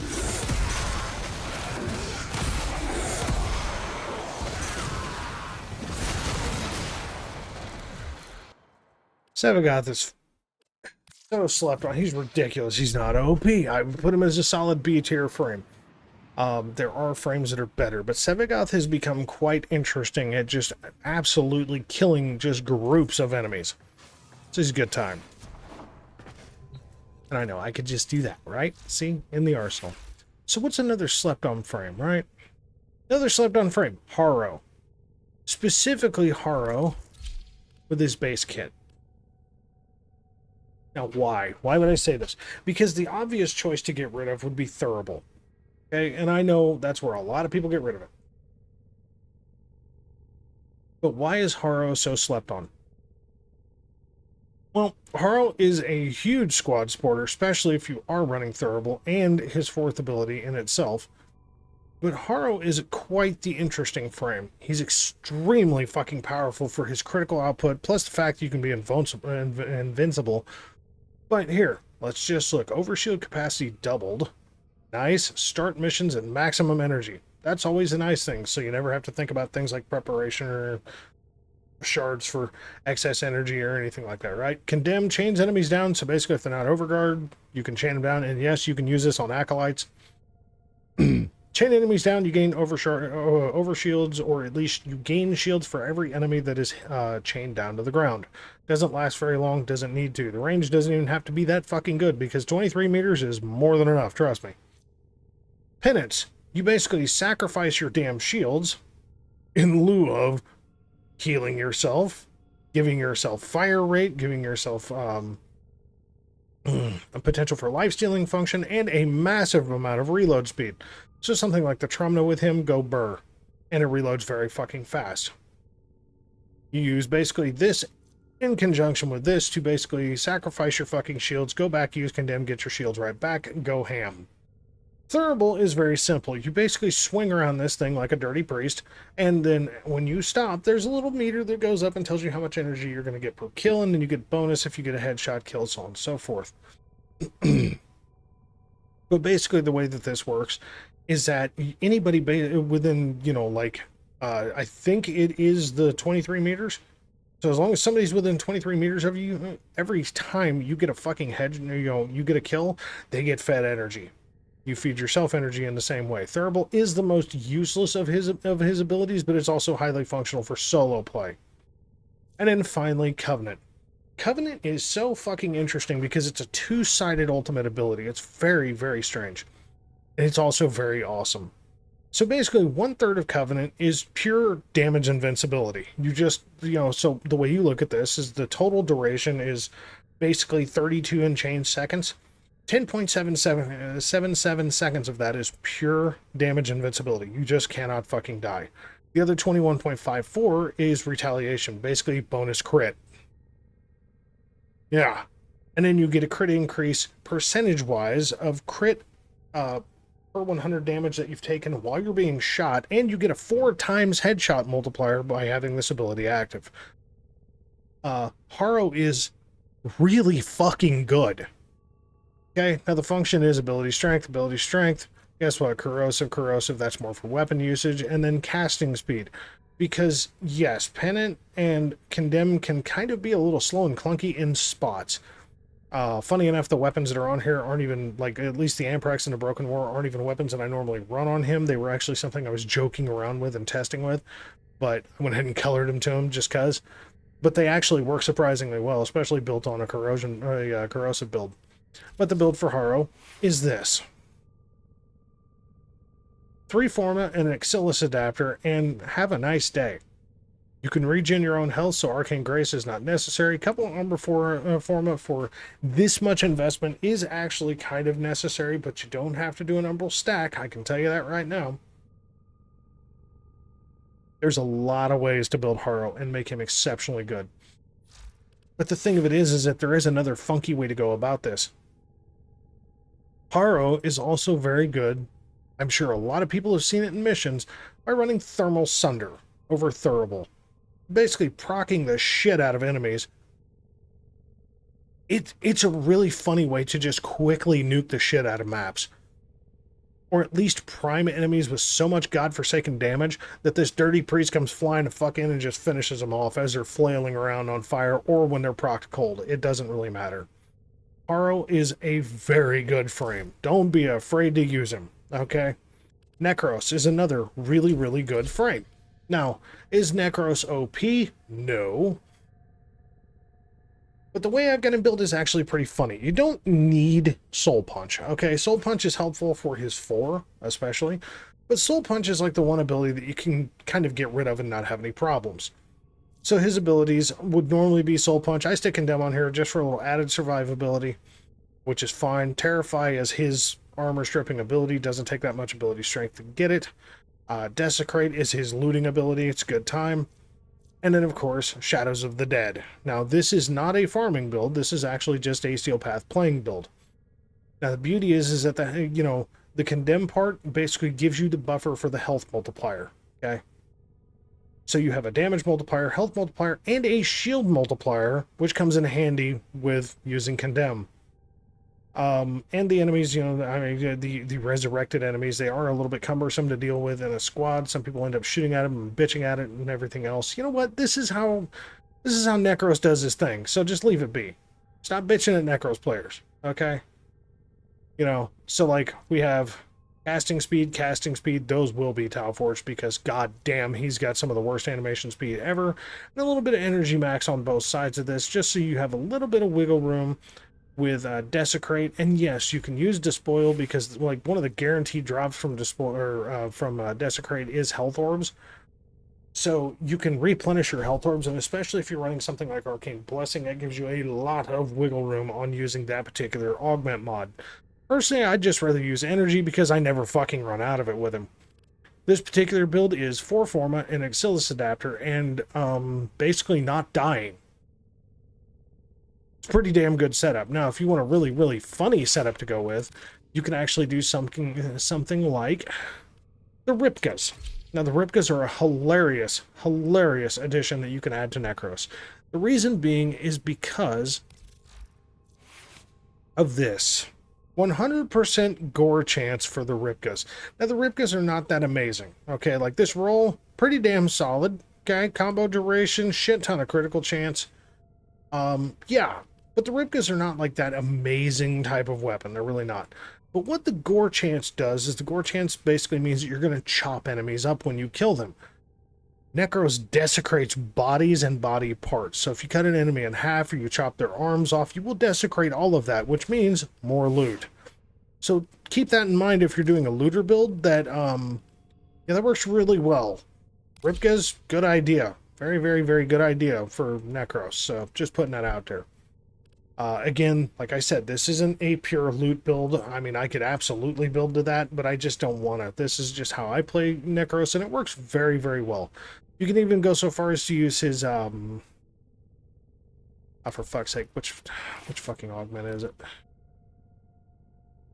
Sevagoth is so slept on. He's ridiculous. He's not OP. I would put him as a solid B tier frame. There are frames that are better, but Sevagoth has become quite interesting at just absolutely killing just groups of enemies. So it's a good time. And I know, I could just do that, right? See? In the arsenal. So what's another slept-on frame, right? Another slept-on frame. Haro. Specifically Haro with his base kit. Now, why? Why would I say this? Because the obvious choice to get rid of would be Thurible. Okay, and I know that's where a lot of people get rid of it. But why is Haro so slept on? Well, Haro is a huge squad supporter, especially if you are running Thurible and his fourth ability in itself. But Haro is quite the interesting frame. He's extremely fucking powerful for his critical output, plus the fact you can be invincible. But here, let's just look. Overshield capacity doubled. Nice. Start missions at maximum energy. That's always a nice thing, so you never have to think about things like preparation or shards for excess energy or anything like that, right? Condemn chains enemies down, so basically if they're not overguard, you can chain them down, and yes, you can use this on acolytes. Chain enemies down, you gain overshields, or at least you gain shields for every enemy that is chained down to the ground. Doesn't last very long, doesn't need to. The range doesn't even have to be that fucking good, because 23 meters is more than enough, trust me. Penance. You basically sacrifice your damn shields in lieu of healing yourself, giving yourself fire rate, giving yourself a potential for life-stealing function, and a massive amount of reload speed. So something like the Trumna with him, go burr. And it reloads very fucking fast. You use basically this in conjunction with this to basically sacrifice your fucking shields, go back, use Condemn, get your shields right back, and go ham. Thurible is very simple. You basically swing around this thing like a dirty priest, and then when you stop, there's a little meter that goes up and tells you how much energy you're going to get per kill, and then you get bonus if you get a headshot kill, so on and so forth. But basically the way that this works is that anybody within, you know, like, I think it is the 23 meters. So as long as somebody's within 23 meters of you, every time you get a fucking you get a kill, they get fed energy. You feed yourself energy in the same way. Thurible is the most useless of his abilities, but it's also highly functional for solo play. And then finally, Covenant. Covenant is so fucking interesting because it's a two-sided ultimate ability. It's very, very strange. And it's also very awesome. So basically, 1/3 of Covenant is pure damage invincibility. You just, you know, so the way you look at this is the total duration is basically 32 and change seconds. 10.77 seconds of that is pure damage invincibility. You just cannot fucking die. The other 21.54 is retaliation, basically bonus crit. Yeah. And then you get a crit increase percentage-wise of crit per 100 damage that you've taken while you're being shot, and you get a 4 times headshot multiplier by having this ability active. Haro is really fucking good. Okay, now the function is ability strength. Guess what? Corrosive, that's more for weapon usage. And then casting speed. Because, yes, Pennant and Condemn can kind of be a little slow and clunky in spots. Funny enough, the weapons that are on here aren't even, like, at least the Amprex and the Broken War aren't even weapons that I normally run on him. They were actually something I was joking around with and testing with. But I went ahead and colored them to him just because. but they actually work surprisingly well, especially built on a corrosive build. But the build for Haro is this. 3 Forma and an Exilis adapter, and have a nice day. You can regen your own health, so Arcane Grace is not necessary. Couple Umber Forma for this much investment is actually kind of necessary, but you don't have to do an Umbral stack, I can tell you that right now. There's a lot of ways to build Haro and make him exceptionally good. But the thing of it is that there is another funky way to go about this. Haro is also very good, I'm sure a lot of people have seen it in missions, by running Thermal Sunder over Thurible. Basically procking the shit out of enemies. It's a really funny way to just quickly nuke the shit out of maps. Or at least prime enemies with so much godforsaken damage that this dirty priest comes flying to fuck in and just finishes them off as they're flailing around on fire or when they're procced cold. It doesn't really matter. Haro is a very good frame. Don't be afraid to use him, okay? Necros is another really, really good frame. Now, is Necros OP? No. But the way I've got him built is actually pretty funny. You don't need Soul Punch, okay? Soul Punch is helpful for his 4, especially. But Soul Punch is like the one ability that you can kind of get rid of and not have any problems. So his abilities would normally be Soul Punch. I stick Condemn on here just for a little added survivability, which is fine. Terrify is his armor stripping ability. Doesn't take that much ability strength to get it. Desecrate is his looting ability. It's a good time. And then, of course, Shadows of the Dead. Now, this is not a farming build. This is actually just a Steel Path playing build. Now, the beauty is that the Condemn part basically gives you the buffer for the health multiplier, okay? So you have a damage multiplier, health multiplier, and a shield multiplier, which comes in handy with using Condemn. And the enemies, the resurrected enemies, they are a little bit cumbersome to deal with in a squad. Some people end up shooting at them and bitching at it and everything else. You know what? This is how Necros does his thing. So just leave it be. Stop bitching at Necros players, okay? So like we have casting speed, those will be Tau Forge because god damn, he's got some of the worst animation speed ever. And a little bit of energy max on both sides of this, just so you have a little bit of wiggle room with Desecrate. And yes, you can use Despoil because like one of the guaranteed drops from Desecrate is health orbs. So you can replenish your health orbs, and especially if you're running something like Arcane Blessing, that gives you a lot of wiggle room on using that particular augment mod. Personally, I'd just rather use energy because I never fucking run out of it with him. This particular build is 4 Forma, an Exilis adapter, and basically not dying. It's a pretty damn good setup. Now, if you want a really, really funny setup to go with, you can actually do something like the Ripkas. Now, the Ripkas are a hilarious, hilarious addition that you can add to Necros. The reason being is because of this. 100% gore chance for the Ripkas. Now, the Ripkas are not that amazing. Okay, like this roll, pretty damn solid. Okay, combo duration, shit ton of critical chance. Yeah, but the Ripkas are not like that amazing type of weapon. They're really not. But what the gore chance does is the gore chance basically means that you're going to chop enemies up when you kill them. Necros desecrates bodies and body parts. So if you cut an enemy in half or you chop their arms off, you will desecrate all of that, which means more loot. So keep that in mind if you're doing a looter build. That that works really well. Ripkas, good idea. Very, very, very good idea for Necros. So just putting that out there. Again, like I said, this isn't a pure loot build. I mean, I could absolutely build to that, but I just don't want to. This is just how I play Necros, and it works very, very well. You can even go so far as to use his, for fuck's sake, which fucking augment is it?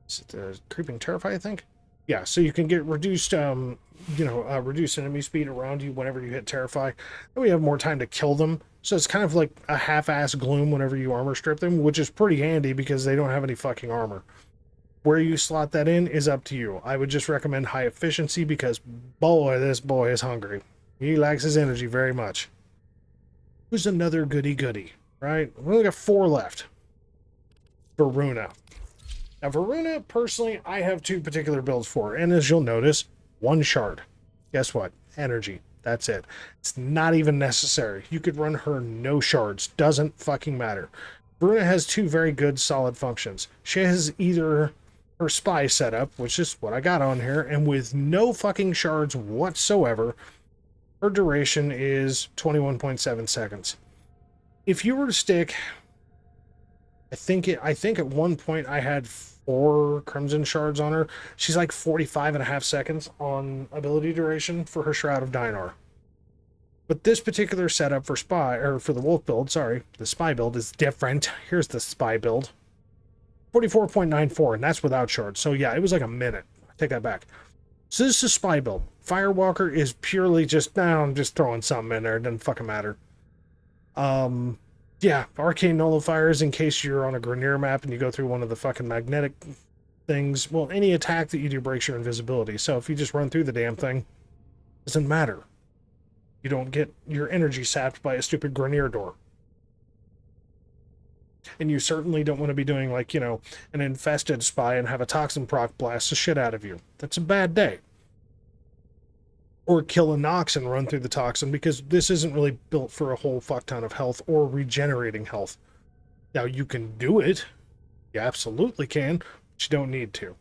Is it the Creeping Terrify, I think? Yeah, so you can get reduced, reduced enemy speed around you whenever you hit Terrify. Then we have more time to kill them. So it's kind of like a half-ass Gloom whenever you armor strip them, which is pretty handy because they don't have any fucking armor. Where you slot that in is up to you. I would just recommend high efficiency because, boy, this boy is hungry. He likes his energy very much. Who's another goody-goody, right? We only got 4 left. Varuna. Now, Varuna, personally, I have 2 particular builds for, and as you'll notice, 1 shard. Guess what? Energy. That's it. It's not even necessary. You could run her no shards. Doesn't fucking matter. Veruna has two very good solid functions. She has either her spy setup, which is what I got on here, and with no fucking shards whatsoever, her duration is 21.7 seconds. If you were to stick, I think at one point I had 4 Crimson Shards on her. She's like 45.5 seconds on ability duration for her Shroud of Dynar. But this particular setup for Spy, or for the Wolf build, sorry, the Spy build is different. Here's the Spy build. 44.94, and that's without shards. So yeah, it was like a minute. I take that back. So this is a Spy build. Firewalker is purely just, I'm just throwing something in there. It doesn't fucking matter. Yeah, Arcane Nullifiers in case you're on a Grenier map and you go through one of the fucking magnetic things. Well, any attack that you do breaks your invisibility. So if you just run through the damn thing, it doesn't matter. You don't get your energy sapped by a stupid Grenier door. And you certainly don't want to be doing, like, an infested spy and have a toxin proc blast the shit out of you. That's a bad day. Or kill a Nox and run through the toxin, because this isn't really built for a whole fuck ton of health or regenerating health. Now, you can do it. You absolutely can, but you don't need to.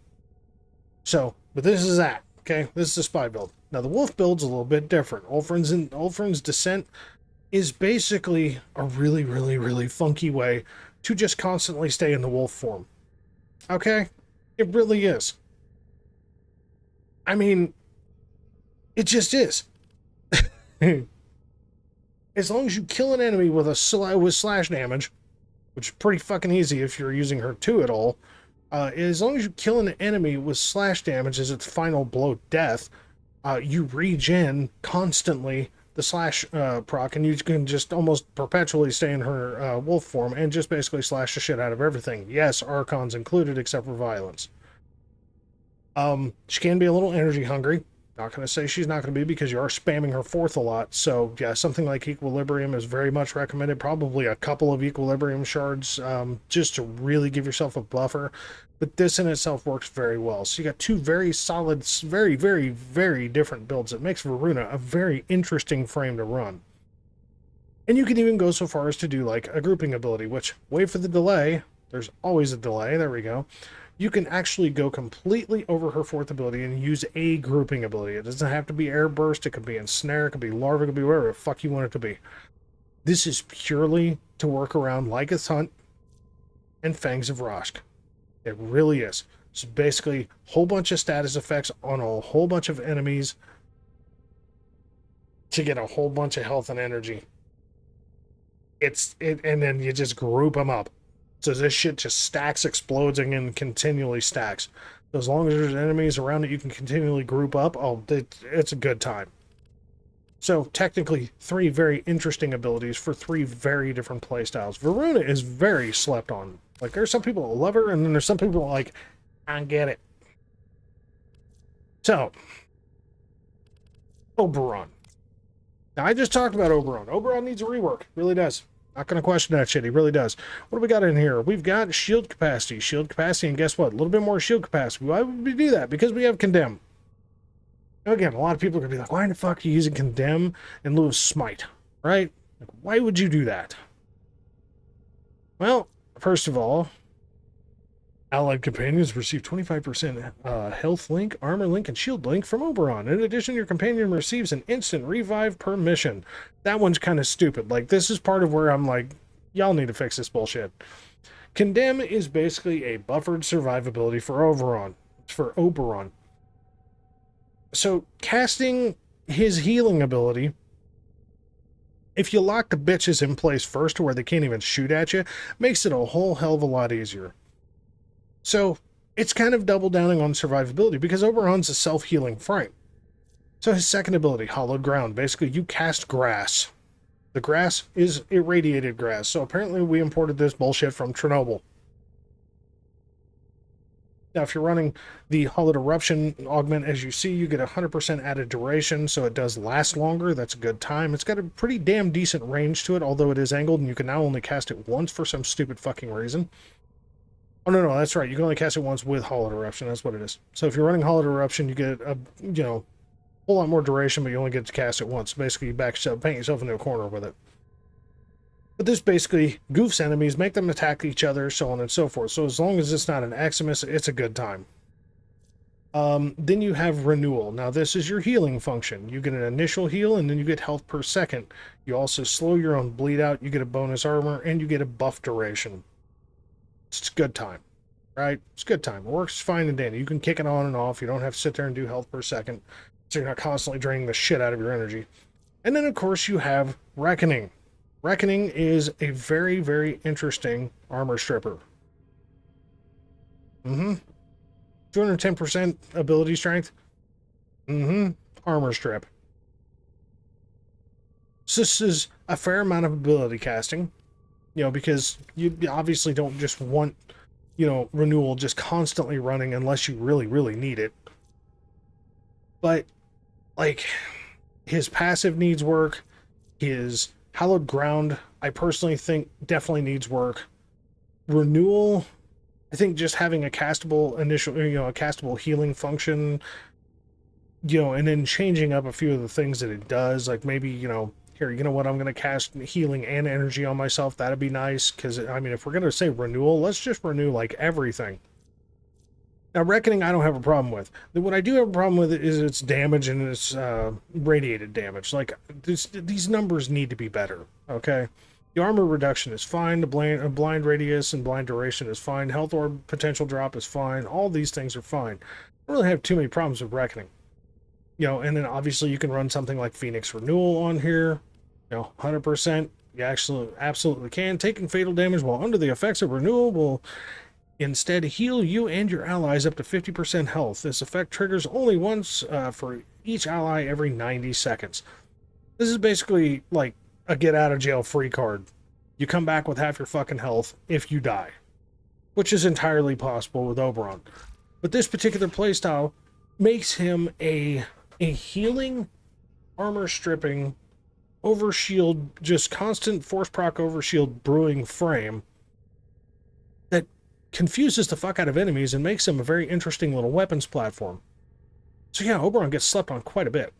So, but this is that, okay? This is a spy build. Now, the wolf build's a little bit different. Ulfrin's Descent is basically a really, really, really funky way to just constantly stay in the wolf form. Okay? It really is. I mean, it just is. As long as you kill an enemy with slash damage, which is pretty fucking easy if you're using her 2 at all, as long as you kill an enemy with slash damage as its final blow death, you regen constantly the slash proc, and you can just almost perpetually stay in her wolf form and just basically slash the shit out of everything. Yes, Archon's included, except for violence. She can be a little energy hungry. Not going to say she's not going to be, because you are spamming her 4th a lot. So yeah, something like Equilibrium is very much recommended. Probably a couple of Equilibrium shards just to really give yourself a buffer. But this in itself works very well. So you got 2 very solid, very, very, very different builds. It makes Veruna a very interesting frame to run. And you can even go so far as to do like a grouping ability, which, wait for the delay. There's always a delay. There we go. You can actually go completely over her 4th ability and use a grouping ability. It doesn't have to be Air Burst. It could be Ensnare. It could be Larva. It could be whatever the fuck you want it to be. This is purely to work around Lyca's Hunt and Fangs of Rosk. It really is. It's basically a whole bunch of status effects on a whole bunch of enemies to get a whole bunch of health and energy. And then you just group them up. So this shit just stacks, explodes, and continually stacks. So as long as there's enemies around it, you can continually group up. Oh, it's a good time. So technically, 3 very interesting abilities for 3 very different playstyles. Veruna is very slept on. Like, there's some people that love her, and then there's some people like, I get it. So, Oberon. Now, I just talked about Oberon. Oberon needs a rework. Really does. Not going to question that shit. He really does. What do we got in here? We've got shield capacity. Shield capacity, and guess what? A little bit more shield capacity. Why would we do that? Because we have Condemn. Now, again, a lot of people are going to be like, why the fuck are you using Condemn in lieu of Smite? Right? Like, why would you do that? Well, first of all, allied companions receive 25% health link, armor link, and shield link from Oberon. In addition, your companion receives an instant revive per mission. That one's kind of stupid. Like, this is part of where I'm like, y'all need to fix this bullshit. Condemn is basically a buffered survivability for Oberon. So, casting his healing ability, if you lock the bitches in place first to where they can't even shoot at you, makes it a whole hell of a lot easier. So, it's kind of double downing on survivability, because Oberon's a self-healing frame. So his second ability, Hallowed Ground, basically you cast grass. The grass is irradiated grass, so apparently we imported this bullshit from Chernobyl. Now, if you're running the Hallowed Eruption augment, as you see, you get 100% added duration, so it does last longer. That's a good time. It's got a pretty damn decent range to it, although it is angled, and you can now only cast it once for some stupid fucking reason. Oh, no, that's right. You can only cast it once with Hallowed Eruption. That's what it is. So if you're running Hallowed Eruption, you get a, whole lot more duration, but you only get to cast it once. Basically, you paint yourself into a corner with it. But this basically goofs enemies, make them attack each other, so on and so forth. So as long as it's not an Eximus, it's a good time. Then you have Renewal. Now this is your healing function. You get an initial heal, and then you get health per second. You also slow your own bleed out, you get a bonus armor, and you get a buff duration. It's a good time, right? It's a good time. It works fine and dandy. You can kick it on and off. You don't have to sit there and do health per second, so you're not constantly draining the shit out of your energy. And then, of course, you have Reckoning. Reckoning is a very, very interesting armor stripper. 210% ability strength. Armor strip. So this is a fair amount of ability casting, you know, because you obviously don't just want, you know, Renewal just constantly running unless you really, really need it. But, like, his passive needs work. His Hallowed Ground, I personally think, definitely needs work. Renewal, I think just having a castable initial, you know, a castable healing function, you know, and then changing up a few of the things that it does, like maybe, you know, here, you know what, I'm going to cast healing and energy on myself. That'd be nice, because, I mean, if we're going to say renewal, let's just renew, like, everything. Now, Reckoning, I don't have a problem with. What I do have a problem with is its damage and its radiated damage. Like, these numbers need to be better, okay? The armor reduction is fine. The blind radius and blind duration is fine. Health orb potential drop is fine. All these things are fine. I don't really have too many problems with Reckoning. You know, and then obviously you can run something like Phoenix Renewal on here. You know, 100%. You actually absolutely can. Taking fatal damage while under the effects of Renewal will instead heal you and your allies up to 50% health. This effect triggers only once for each ally every 90 seconds. This is basically like a get out of jail free card. You come back with half your fucking health if you die, which is entirely possible with Oberon. But this particular playstyle makes him a healing, armor stripping, overshield, just constant force proc overshield brewing frame that confuses the fuck out of enemies and makes him a very interesting little weapons platform. So yeah, Oberon gets slept on quite a bit.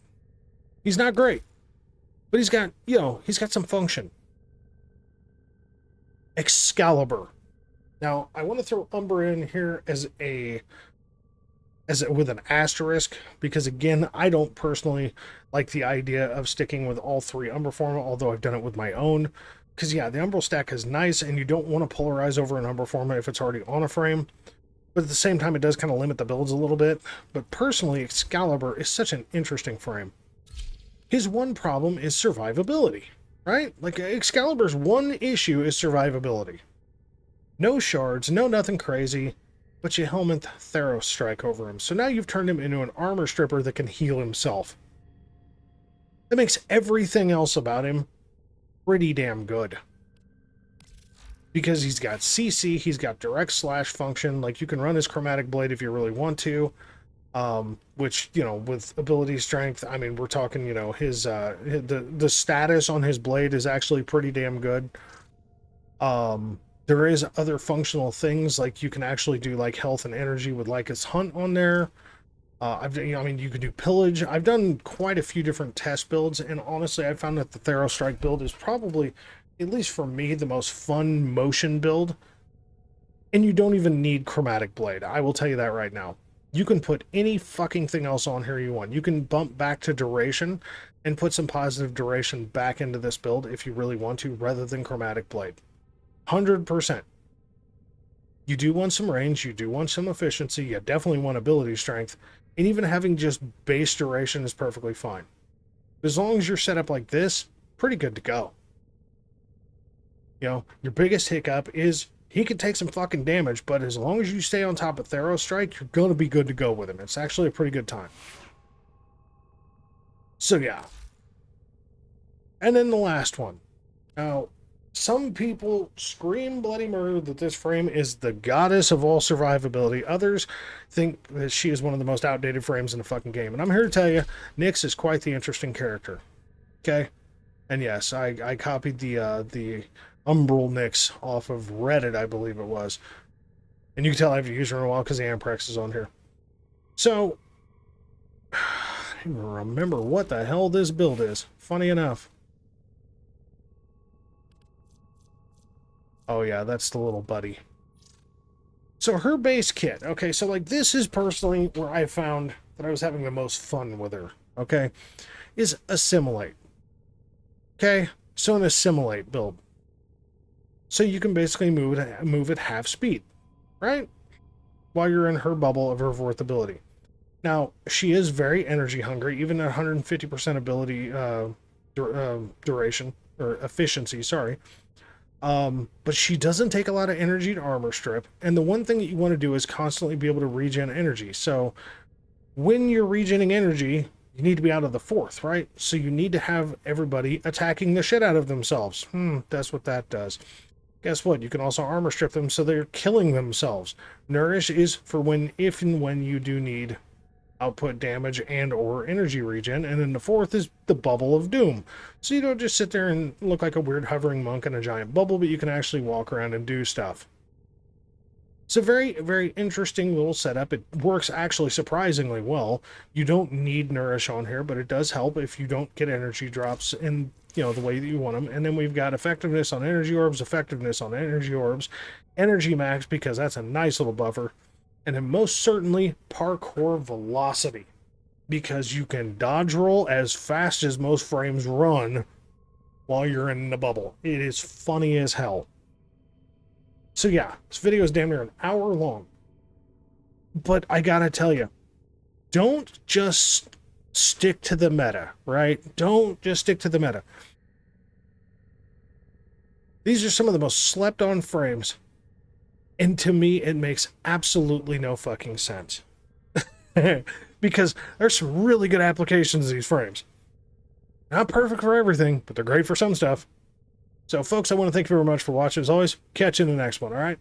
He's not great, but he's got, you know, he's got some function. Excalibur. Now, I want to throw Umber in here with an asterisk, because again, I don't personally like the idea of sticking with all three Umber form, although I've done it with my own. Because yeah, the Umbral stack is nice, and you don't want to polarize over an Umber form if it's already on a frame. But at the same time, it does kind of limit the builds a little bit. But personally, Excalibur is such an interesting frame. His one problem is survivability, right? Like, Excalibur's one issue is survivability. No shards, no nothing crazy, but you helmet Theros strike over him. So now you've turned him into an armor stripper that can heal himself. That makes everything else about him pretty damn good. Because he's got CC, he's got direct slash function, like you can run his chromatic blade if you really want to. Which, you know, with ability strength, I mean, we're talking, you know, his the status on his blade is actually pretty damn good. There is other functional things, like you can actually do like health and energy with like his hunt on there. I mean, you could do pillage. I've done quite a few different test builds, and honestly, I found that the Theros Strike build is probably, at least for me, the most fun motion build. And you don't even need chromatic blade. I will tell you that right now. You can put any fucking thing else on here you want. You can bump back to duration and put some positive duration back into this build if you really want to, rather than chromatic blade. 100%. You do want some range, you do want some efficiency, you definitely want ability strength, and even having just base duration is perfectly fine. As long as you're set up like this, pretty good to go. You know, your biggest hiccup is he could take some fucking damage, but as long as you stay on top of Theros Strike, you're going to be good to go with him. It's actually a pretty good time. So yeah. And then the last one. Now, some people scream bloody murder that this frame is the goddess of all survivability. Others think that she is one of the most outdated frames in the fucking game. And I'm here to tell you, Nyx is quite the interesting character. Okay? And yes, I copied the Umbral Nyx off of Reddit, I believe it was. And you can tell I haven't used her in a while because the Amprex is on here. So, don't even remember what the hell this build is. Funny enough. Oh yeah, that's the little buddy. So her base kit. Okay, so like this is personally where I found that I was having the most fun with her. Okay, is assimilate. Okay, so an assimilate build. So you can basically move at half speed, right? While you're in her bubble of her fourth ability. Now, she is very energy hungry, even at 150% ability duration, or efficiency, sorry. But she doesn't take a lot of energy to armor strip, and the one thing that you want to do is constantly be able to regen energy. So when you're regening energy, you need to be out of the fourth, right? So you need to have everybody attacking the shit out of themselves. That's what that does. Guess what? You can also armor strip them so they're killing themselves. Nourish is for when, if and when you do need output damage and or energy regen. And then the fourth is the bubble of doom. So you don't just sit there and look like a weird hovering monk in a giant bubble, but you can actually walk around and do stuff. It's a very, very interesting little setup. It works actually surprisingly well. You don't need Nourish on here, but it does help if you don't get energy drops in, you know, the way that you want them. And then we've got effectiveness on energy orbs, energy max, because that's a nice little buffer. And then most certainly parkour velocity, because you can dodge roll as fast as most frames run while you're in the bubble. It is funny as hell. So yeah, this video is damn near an hour long. But I gotta tell you, don't just stick to the meta, right? Don't just stick to the meta. These are some of the most slept on frames. And to me, it makes absolutely no fucking sense. Because there's some really good applications of these frames. Not perfect for everything, but they're great for some stuff. So folks, I want to thank you very much for watching. As always, catch you in the next one, alright?